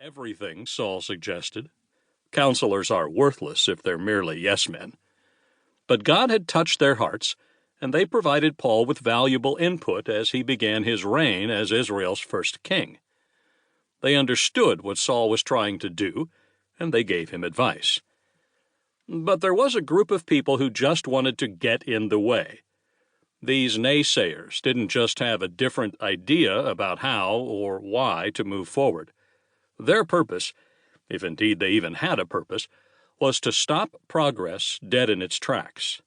everything, Saul suggested. Counselors are worthless if they're merely yes-men. But God had touched their hearts, and they provided Paul with valuable input as he began his reign as Israel's first king. They understood what Saul was trying to do, and they gave him advice. But there was a group of people who just wanted to get in the way. These naysayers didn't just have a different idea about how or why to move forward. Their purpose, if indeed they even had a purpose, was to stop progress dead in its tracks.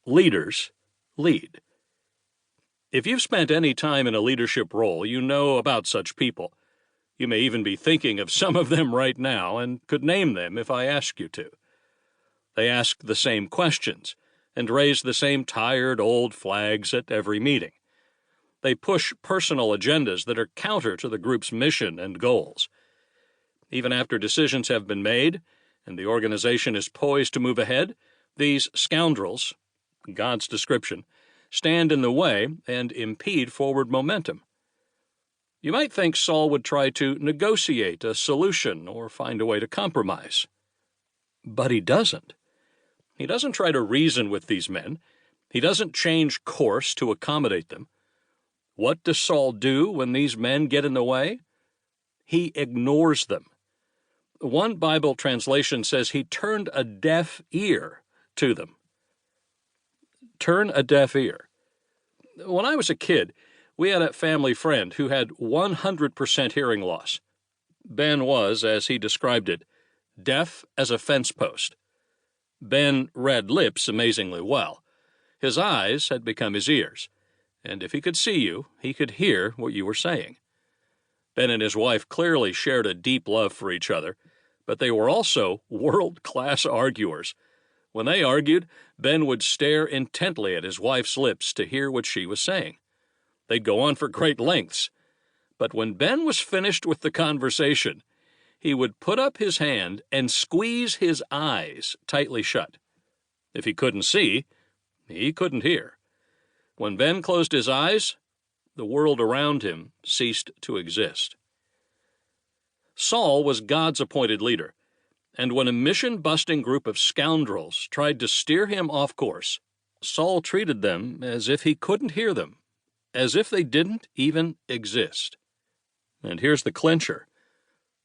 Leaders lead. If you've spent any time in a leadership role, you know about such people. You may even be thinking of some of them right now and could name them if I ask you to. They ask the same questions and raise the same tired old flags at every meeting. They push personal agendas that are counter to the group's mission and goals. Even after decisions have been made and the organization is poised to move ahead, these scoundrels, God's description, stand in the way and impede forward momentum. You might think Saul would try to negotiate a solution or find a way to compromise. But he doesn't. He doesn't try to reason with these men. He doesn't change course to accommodate them. What does Saul do when these men get in the way? He ignores them. One Bible translation says he turned a deaf ear to them. Turn a deaf ear. When I was a kid, we had a family friend who had 100% hearing loss. Ben was, as he described it, deaf as a fence post. Ben read lips amazingly well. His eyes had become his ears, and if he could see you, he could hear what you were saying. Ben and his wife clearly shared a deep love for each other, but they were also world-class arguers. When they argued, Ben would stare intently at his wife's lips to hear what she was saying. They'd go on for great lengths, but when Ben was finished with the conversation, he would put up his hand and squeeze his eyes tightly shut. If he couldn't see, he couldn't hear. When Ben closed his eyes, the world around him ceased to exist. Saul was God's appointed leader, and when a mission-busting group of scoundrels tried to steer him off course, Saul treated them as if he couldn't hear them, as if they didn't even exist. And here's the clincher.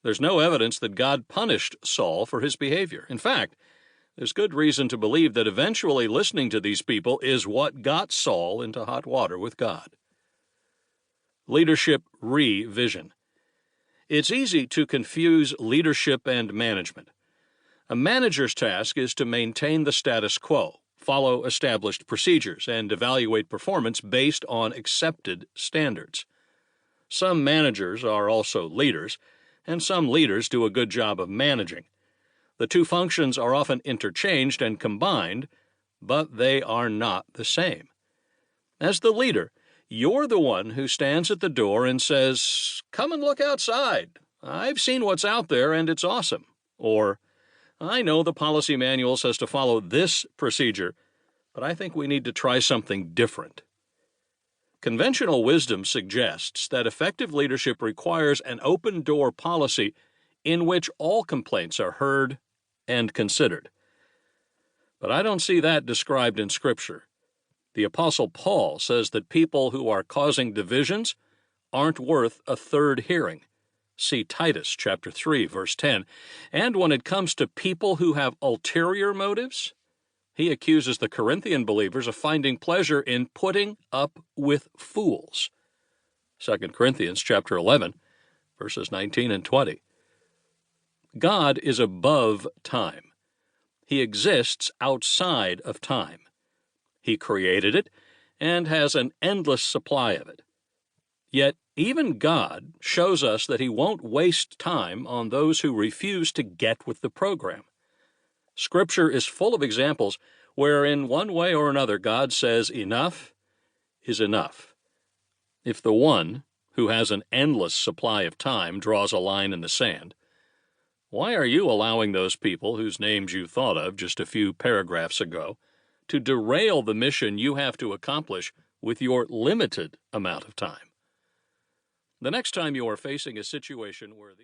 There's no evidence that God punished Saul for his behavior. In fact, there's good reason to believe that eventually listening to these people is what got Saul into hot water with God. Leadership revision. It's easy to confuse leadership and management. A manager's task is to maintain the status quo, follow established procedures, and evaluate performance based on accepted standards. Some managers are also leaders, and some leaders do a good job of managing. The two functions are often interchanged and combined, but they are not the same. As the leader, you're the one who stands at the door and says, "Come and look outside. I've seen what's out there and it's awesome." Or, "I know the policy manual says to follow this procedure, but I think we need to try something different." Conventional wisdom suggests that effective leadership requires an open-door policy in which all complaints are heard and considered. But I don't see that described in Scripture. The Apostle Paul says that people who are causing divisions aren't worth a third hearing. See Titus chapter 3, verse 10. And when it comes to people who have ulterior motives, he accuses the Corinthian believers of finding pleasure in putting up with fools. 2 Corinthians chapter 11, verses 19 and 20. God is above time. He exists outside of time. He created it and has an endless supply of it. Yet even God shows us that he won't waste time on those who refuse to get with the program. Scripture is full of examples where in one way or another God says enough is enough. If the one who has an endless supply of time draws a line in the sand, why are you allowing those people whose names you thought of just a few paragraphs ago to derail the mission you have to accomplish with your limited amount of time? The next time you are facing a situation where these